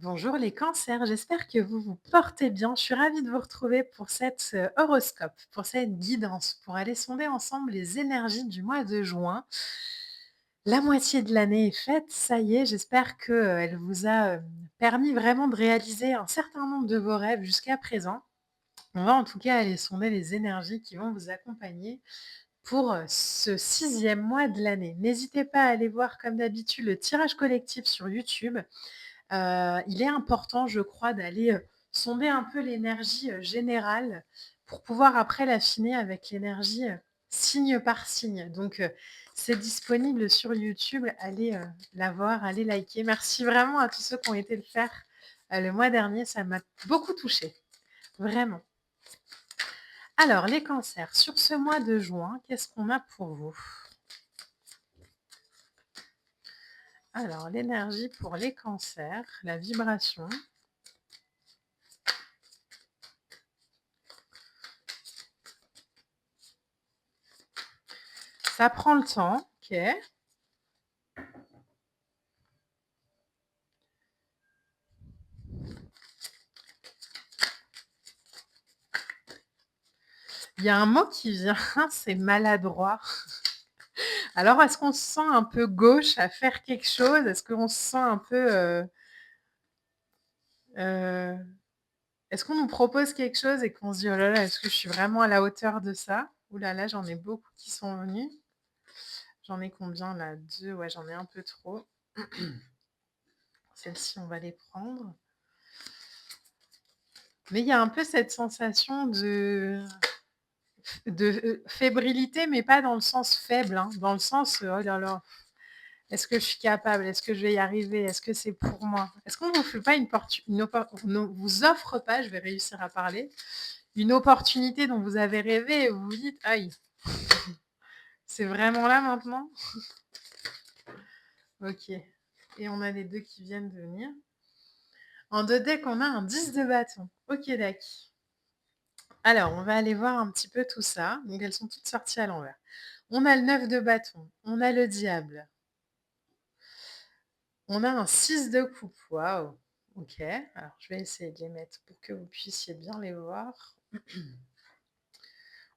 Bonjour les cancers, j'espère que vous vous portez bien. Je suis ravie de vous retrouver pour cet horoscope, pour cette guidance, pour aller sonder ensemble les énergies du mois de juin. La moitié de l'année est faite, ça y est, j'espère que elle vous a permis vraiment de réaliser un certain nombre de vos rêves jusqu'à présent. On va en tout cas aller sonder les énergies qui vont vous accompagner pour ce sixième mois de l'année. N'hésitez pas à aller voir comme d'habitude le tirage collectif sur YouTube. Il est important, je crois, d'aller, sonder un peu l'énergie, générale pour pouvoir après l'affiner avec l'énergie, signe par signe. Donc, c'est disponible sur YouTube. Allez, la voir, allez liker. Merci vraiment à tous ceux qui ont été le faire, le mois dernier. Ça m'a beaucoup touchée, vraiment. Alors les cancers, sur ce mois de juin, qu'est-ce qu'on a pour vous? Alors l'énergie pour les cancers, la vibration. Ça prend le temps, OK. Il y a un mot qui vient, c'est maladroit. Alors est-ce qu'on se sent un peu gauche à faire quelque chose? Est-ce qu'on se sent un peu, heu, est-ce qu'on nous propose quelque chose et qu'on se dit: «Oh là là, est-ce que je suis vraiment à la hauteur de ça?» Ouh là là, j'en ai beaucoup qui sont venus. J'en ai combien là? 2, ouais, j'en ai un peu trop. Celles-ci, on va les prendre. Mais il y a un peu cette sensation de fébrilité, mais pas dans le sens faible, hein, dans le sens, «Oh là là, est-ce que je suis capable? Est-ce que je vais y arriver? Est-ce que c'est pour moi?» Est-ce qu'on vous fait pas une vous offre pas, je vais réussir à parler, une opportunité dont vous avez rêvé et vous vous dites: «Aïe, c'est vraiment là maintenant?» OK, et on a les 2 qui viennent de venir. En 2 decks, on a un 10 de bâton. OK, dac. Alors, on va aller voir un petit peu tout ça. Donc elles sont toutes sorties à l'envers. On a le 9 de bâton, on a le diable, on a un 6 de coupe. Waouh! OK, alors je vais essayer de les mettre pour que vous puissiez bien les voir.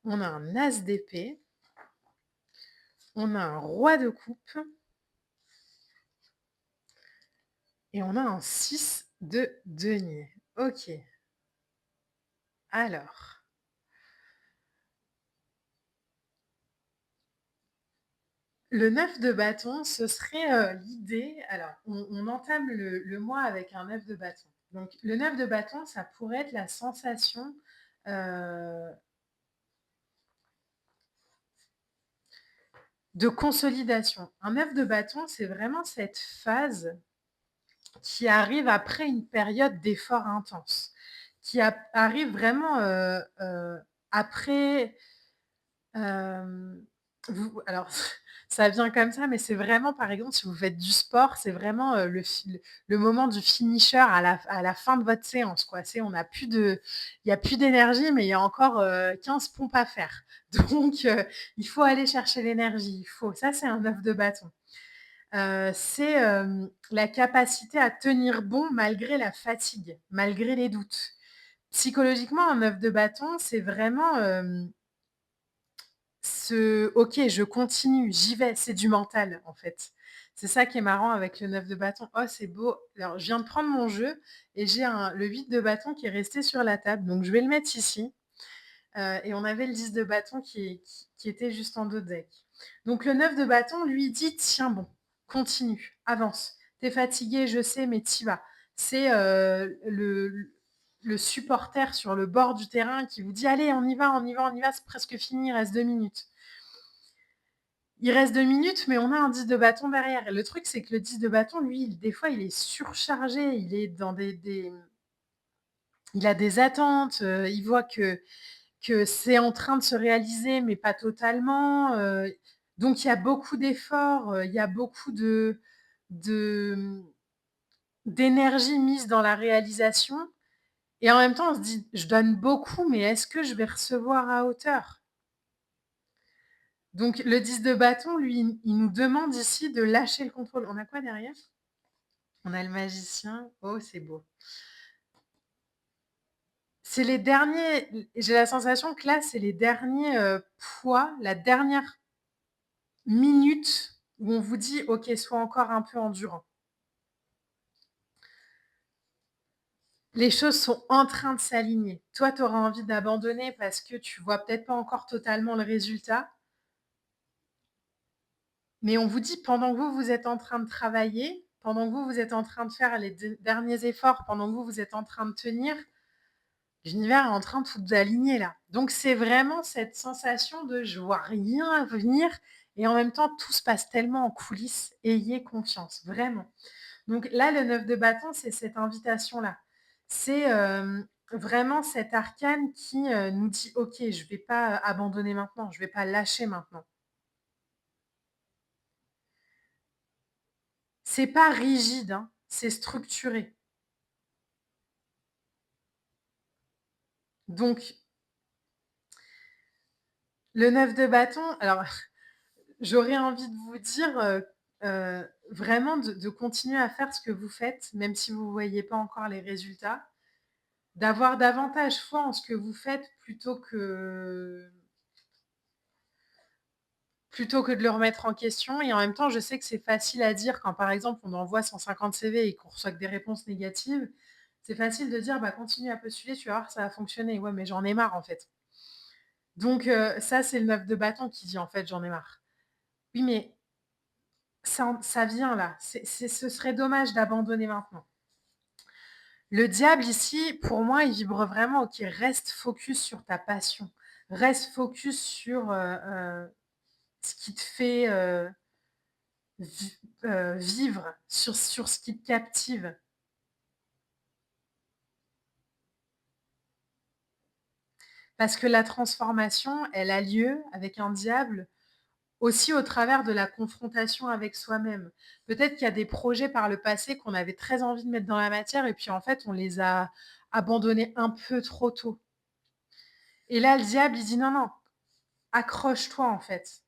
On a un as d'épée, on a un roi de coupe et on a un 6 de denier. OK, alors, le 9 de bâton, ce serait, l'idée, alors on entame le mois avec un 9 de bâton. Donc le 9 de bâton, ça pourrait être la sensation, heu, de consolidation. Un 9 de bâton, c'est vraiment cette phase qui arrive après une période d'effort intense, qui arrive vraiment, après, vous alors ça vient comme ça, mais c'est vraiment, par exemple, si vous faites du sport, c'est vraiment, le moment du finisher à la fin de votre séance, quoi. C'est on a plus de il y a plus d'énergie, mais il y a encore, 15 pompes à faire. Donc il faut aller chercher l'énergie, il faut ça, c'est un œuf de bâton. C'est, la capacité à tenir bon malgré la fatigue, malgré les doutes. Psychologiquement, un œuf de bâton, c'est vraiment, «OK, je continue, j'y vais», c'est du mental, en fait. C'est ça qui est marrant avec le 9 de bâton. Oh, c'est beau. Alors, je viens de prendre mon jeu et j'ai le 8 de bâton qui est resté sur la table, donc je vais le mettre ici, et on avait le 10 de bâton qui était juste en dos de deck. Donc le 9 de bâton, lui, dit: «Tiens bon, continue, avance. Tu es fatigué, je sais, mais tu y vas». C'est, le supporter sur le bord du terrain qui vous dit: «Allez, on y va, on y va, on y va, c'est presque fini, il reste 2 minutes». Il reste 2 minutes, mais on a un 10 de bâton derrière. Et le truc, c'est que le 10 de bâton, lui, des fois, il est surchargé, il est dans il a des attentes, il voit que c'est en train de se réaliser, mais pas totalement, donc il y a beaucoup d'efforts, il y a beaucoup de, d'énergie mise dans la réalisation, et en même temps, on se dit: «Je donne beaucoup, mais est-ce que je vais recevoir à hauteur?» Donc le 10 de bâton, lui, il nous demande ici de lâcher le contrôle. On a quoi derrière? On a le magicien. Oh, c'est beau. C'est les derniers j'ai la sensation que là, c'est les derniers, poids, la dernière minute où on vous dit: «OK, sois encore un peu endurant». Les choses sont en train de s'aligner. Toi, tu auras envie d'abandonner parce que tu vois peut-être pas encore totalement le résultat, mais on vous dit pendant que vous, vous êtes en train de travailler, pendant que vous, vous êtes en train de faire les derniers efforts, pendant que vous, vous êtes en train de tenir, l'univers est en train de tout aligner là. Donc c'est vraiment cette sensation de je vois rien venir et en même temps tout se passe tellement en coulisses. Ayez confiance, vraiment. Donc là, le 9 de bâton, c'est cette invitation-là. C'est vraiment cet arcane qui nous dit ok, je ne vais pas abandonner maintenant, je ne vais pas lâcher maintenant. C'est pas rigide, hein, c'est structuré. Donc, le 9 de bâton, alors j'aurais envie de vous dire, vraiment de continuer à faire ce que vous faites, même si vous ne voyez pas encore les résultats. D'avoir davantage foi en ce que vous faites plutôt que de le remettre en question et en même temps, je sais que c'est facile à dire quand, par exemple, on envoie 150 CV et qu'on reçoit que des réponses négatives. C'est facile de dire: «Bah, continue à postuler, tu vas voir, ça va fonctionner». Ouais, mais j'en ai marre, en fait. Donc ça, c'est le 9 de bâton qui dit: «En fait, j'en ai marre». Oui, mais ça vient là. Ce serait dommage d'abandonner maintenant. Le diable ici, pour moi, il vibre vraiment: «OK, reste focus sur ta passion. Reste focus sur, ce qui te fait, vivre, sur ce qui te captive». Parce que la transformation, elle a lieu avec un diable aussi au travers de la confrontation avec soi-même. Peut-être qu'il y a des projets par le passé qu'on avait très envie de mettre dans la matière et puis en fait, on les a abandonnés un peu trop tôt. Et là, le diable, il dit: «Non, non, accroche-toi en fait.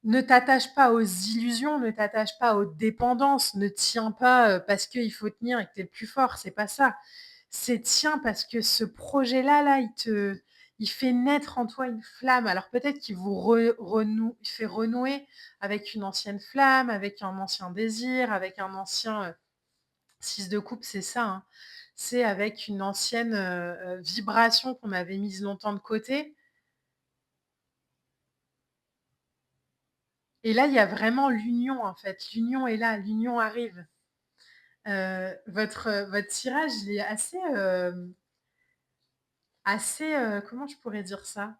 Ne t'attache pas aux illusions, ne t'attache pas aux dépendances, ne tiens pas, parce qu'il faut tenir et que tu es le plus fort, c'est pas ça. C'est tiens parce que ce projet-là, là, il fait naître en toi une flamme. Alors peut-être qu'il vous il fait renouer avec une ancienne flamme, avec un ancien désir, avec un ancien, 6 de coupe, c'est ça, hein. C'est avec une ancienne, vibration qu'on avait mise longtemps de côté et là, il y a vraiment l'union, en fait. L'union est là, l'union arrive. Votre tirage, il est assez, comment je pourrais dire ça?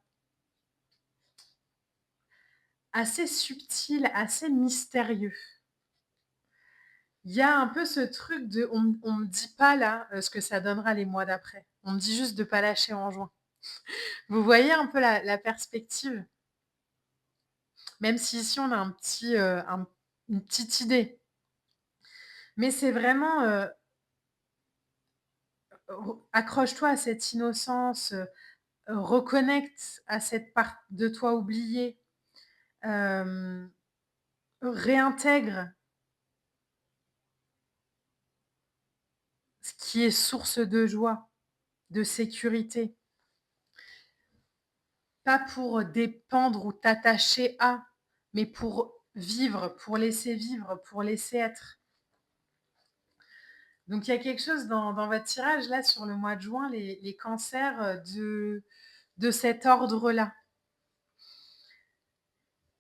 Assez subtil, assez mystérieux. Il y a un peu ce truc de on me dit pas là, ce que ça donnera les mois d'après. On me dit juste de pas lâcher en juin. Vous voyez un peu la perspective? Même si ici on a une petite idée. Mais c'est vraiment, re accroche-toi à cette innocence, reconnecte à cette part de toi oubliée, hem, réintègre ce qui est source de joie, de sécurité. Pas pour dépendre ou t'attacher à, mais pour vivre, pour laisser être. Donc il y a quelque chose dans votre tirage là sur le mois de juin, les cancers, de cet ordre-là.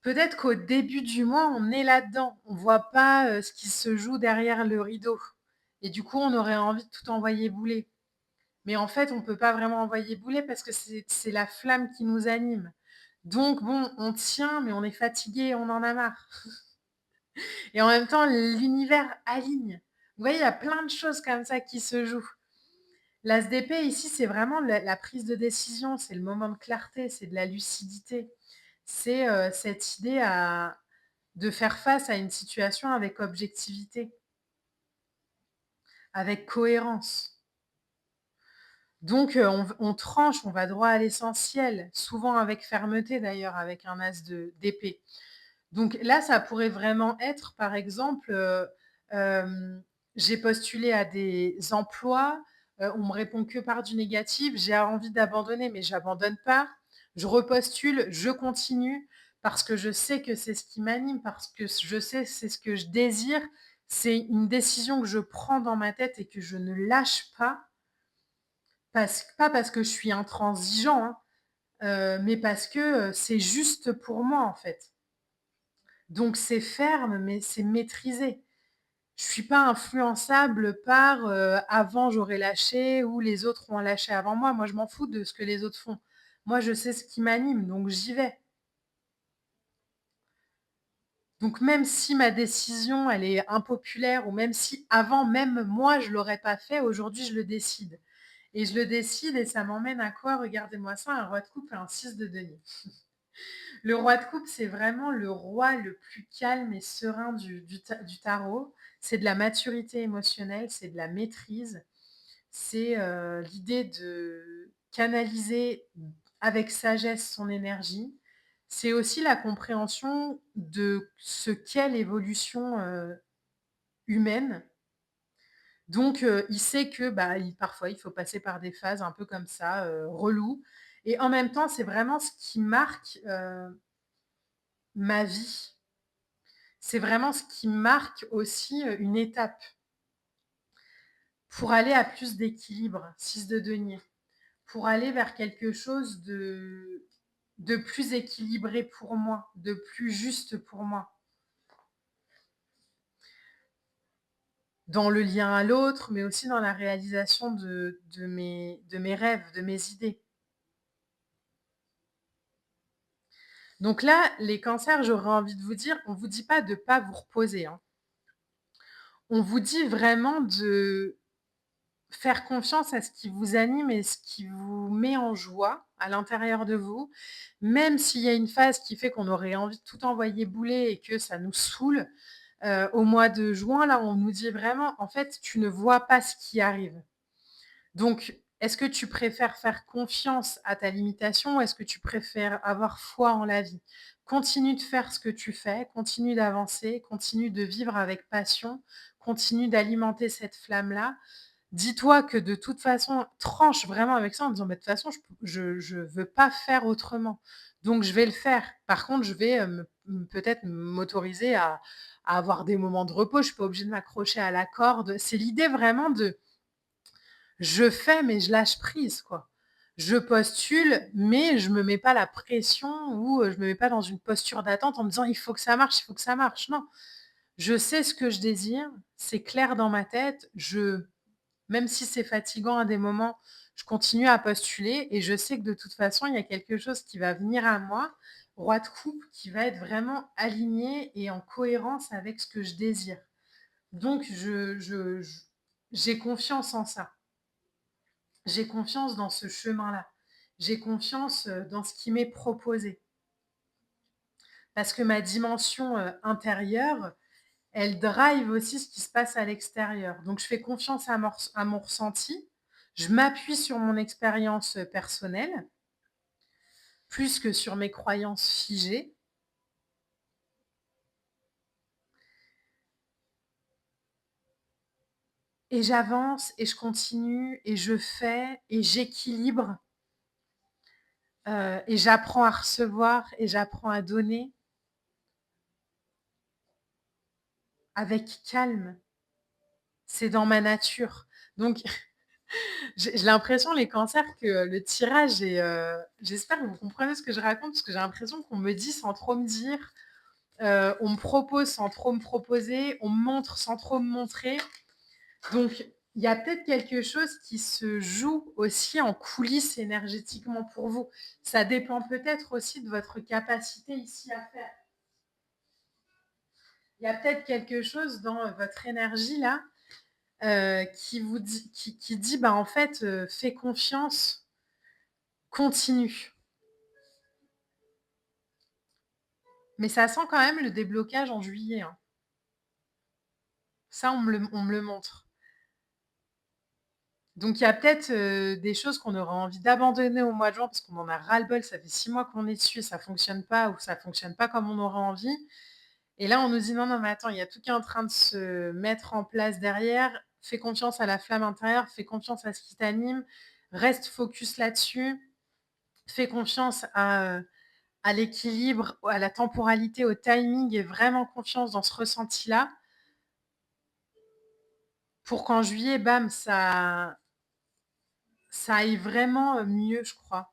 Peut-être qu'au début du mois, on est là-dedans, on voit pas, ce qui se joue derrière le rideau et du coup, on aurait envie de tout envoyer bouler. Mais en fait, on ne peut pas vraiment envoyer bouler parce que c'est la flamme qui nous anime. Donc bon, on tient, mais on est fatigué, on en a marre. Et en même temps, l'univers aligne. Vous voyez, il y a plein de choses comme ça qui se jouent. L'as d'épée, ici, c'est vraiment la prise de décision, c'est le moment de clarté, c'est de la lucidité. C'est cette idée de faire face à une situation avec objectivité, avec cohérence. Donc, on tranche, on va droit à l'essentiel, souvent avec fermeté d'ailleurs, avec un as d'épée. Donc là, ça pourrait vraiment être, par exemple, J'ai postulé à des emplois, on me répond que par du négatif. J'ai envie d'abandonner, mais j'abandonne pas. Je repostule, je continue parce que je sais que c'est ce qui m'anime, parce que je sais c'est ce que je désire. C'est une décision que je prends dans ma tête et que je ne lâche pas, pas parce que je suis intransigeant, hein, mais parce que, c'est juste pour moi, en fait. Donc c'est ferme, mais c'est maîtrisé. Je suis pas influençable par, avant j'aurais lâché ou les autres ont lâché avant moi. Moi, je m'en fous de ce que les autres font. Moi, je sais ce qui m'anime, donc j'y vais. Donc même si ma décision, elle est impopulaire ou même si avant même moi je l'aurais pas fait, aujourd'hui je le décide. Et je le décide et ça m'emmène à quoi? Regardez-moi ça, un roi de coupe et un 6 de denier. Le roi de coupe, c'est vraiment le roi le plus calme et serein du tarot. C'est de la maturité émotionnelle, c'est de la maîtrise. C'est, l'idée de canaliser avec sagesse son énergie. C'est aussi la compréhension de ce qu'est l'évolution, humaine. Donc, il sait que, bah, parfois, il faut passer par des phases un peu comme ça, reloues et en même temps, c'est vraiment ce qui marque, ma vie. C'est vraiment ce qui marque aussi, une étape pour aller à plus d'équilibre, 6 de denier. Pour aller vers quelque chose de plus équilibré pour moi, de plus juste pour moi. Dans le lien à l'autre, mais aussi dans la réalisation de mes rêves, de mes idées. Donc là, les cancers, j'aurais envie de vous dire, on ne vous dit pas de ne pas vous reposer, hein. On vous dit vraiment de faire confiance à ce qui vous anime et ce qui vous met en joie à l'intérieur de vous, même s'il y a une phase qui fait qu'on aurait envie de tout envoyer bouler et que ça nous saoule, au mois de juin, là, on nous dit vraiment: «En fait, tu ne vois pas ce qui arrive». Donc, est-ce que tu préfères faire confiance à ta limitation ou est-ce que tu préfères avoir foi en la vie? Continue de faire ce que tu fais, continue d'avancer, continue de vivre avec passion, continue d'alimenter cette flamme-là. Dis-toi que de toute façon, tranche vraiment avec ça en disant: «Bah, de toute façon, je veux pas faire autrement, donc je vais le faire». Par contre, je vais, peut-être m'autoriser à avoir des moments de repos. Je suis pas obligée de m'accrocher à la corde. C'est l'idée vraiment de je fais, mais je lâche prise, quoi. Je postule, mais je me mets pas la pression ou, je me mets pas dans une posture d'attente en me disant: «Il faut que ça marche, il faut que ça marche». Non, je sais ce que je désire, c'est clair dans ma tête, même si c'est fatigant à des moments, je continue à postuler et je sais que de toute façon, il y a quelque chose qui va venir à moi, roi de coupe, qui va être vraiment aligné et en cohérence avec ce que je désire. Donc j'ai confiance en ça. J'ai confiance dans ce chemin-là. J'ai confiance, dans ce qui m'est proposé. Parce que ma dimension, intérieure, elle drive aussi ce qui se passe à l'extérieur. Donc je fais confiance à mon ressenti, je m'appuie sur mon expérience, personnelle, plus que sur mes croyances figées et j'avance et je continue et je fais et j'équilibre, et j'apprends à recevoir et j'apprends à donner avec calme. C'est dans ma nature. Donc j'ai l'impression, les cancers, que le tirage est, j'espère que vous comprenez ce que je raconte, parce que j'ai l'impression qu'on me dit sans trop me dire, on me propose sans trop me proposer, on me montre sans trop me montrer. Donc il y a peut-être quelque chose qui se joue aussi en coulisses énergétiquement pour vous. Ça dépend peut-être aussi de votre capacité ici à faire. Il y a peut-être quelque chose dans, votre énergie là, qui dit: «Bah, en fait, fais confiance, continue». Mais ça sent quand même le déblocage en juillet, hein. Ça, on me le montre. Donc il y a peut-être, des choses qu'on aurait envie d'abandonner au mois de juin parce qu'on en a ras-le-bol, ça fait 6 mois qu'on est dessus et ça fonctionne pas ou ça fonctionne pas comme on aurait envie Et là, on nous dit: «Non, non, mais attends, il y a tout qui est en train de se mettre en place derrière. Fais confiance à la flamme intérieure, fais confiance à ce qui t'anime, reste focus là-dessus, fais confiance à l'équilibre, à la temporalité, au timing et vraiment confiance dans ce ressenti-là pour qu'en juillet, bam, ça aille vraiment, mieux, je crois».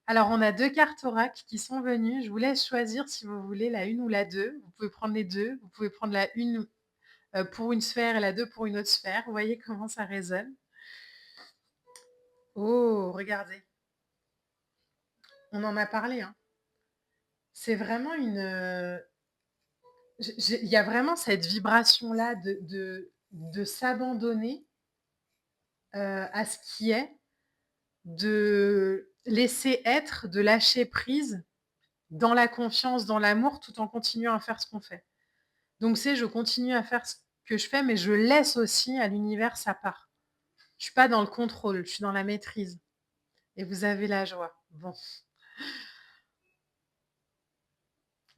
Alors, on a 2 cartes oracle qui sont venues. Je vous laisse choisir si vous voulez la une ou la 2. Vous pouvez prendre les 2. Vous pouvez prendre la une pour une sphère et la 2 pour une autre sphère. Vous voyez comment ça résonne? Oh, regardez, on en a parlé, hein. C'est vraiment il y a vraiment cette vibration-là de s'abandonner, à ce qui est, de laisser être, de lâcher prise dans la confiance, dans l'amour, tout en continuant à faire ce qu'on fait. Donc c'est: je continue à faire ce que je fais, mais je laisse aussi à l'univers sa part. Je suis pas dans le contrôle, je suis dans la maîtrise et vous avez la joie. Bon,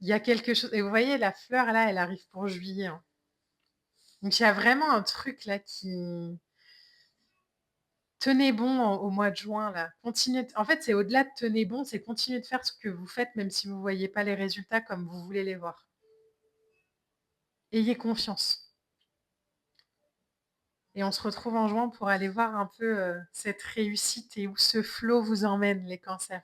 il y a quelque chose et vous voyez la fleur là, elle arrive pour juillet, hein. Donc il y a vraiment un truc là qui tenez bon au mois de juin là. Continuez de en fait, c'est au-delà de tenez bon, c'est continuer de faire ce que vous faites même si vous voyez pas les résultats comme vous voulez les voir. Ayez confiance et on se retrouve en juin pour aller voir un peu, cette réussite et où ce flow vous emmène les cancers.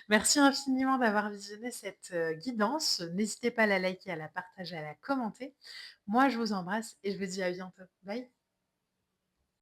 Merci infiniment d'avoir visionné cette, guidance. N'hésitez pas à la liker, à la partager, à la commenter. Moi, je vous embrasse et je vous dis à bientôt. Bye.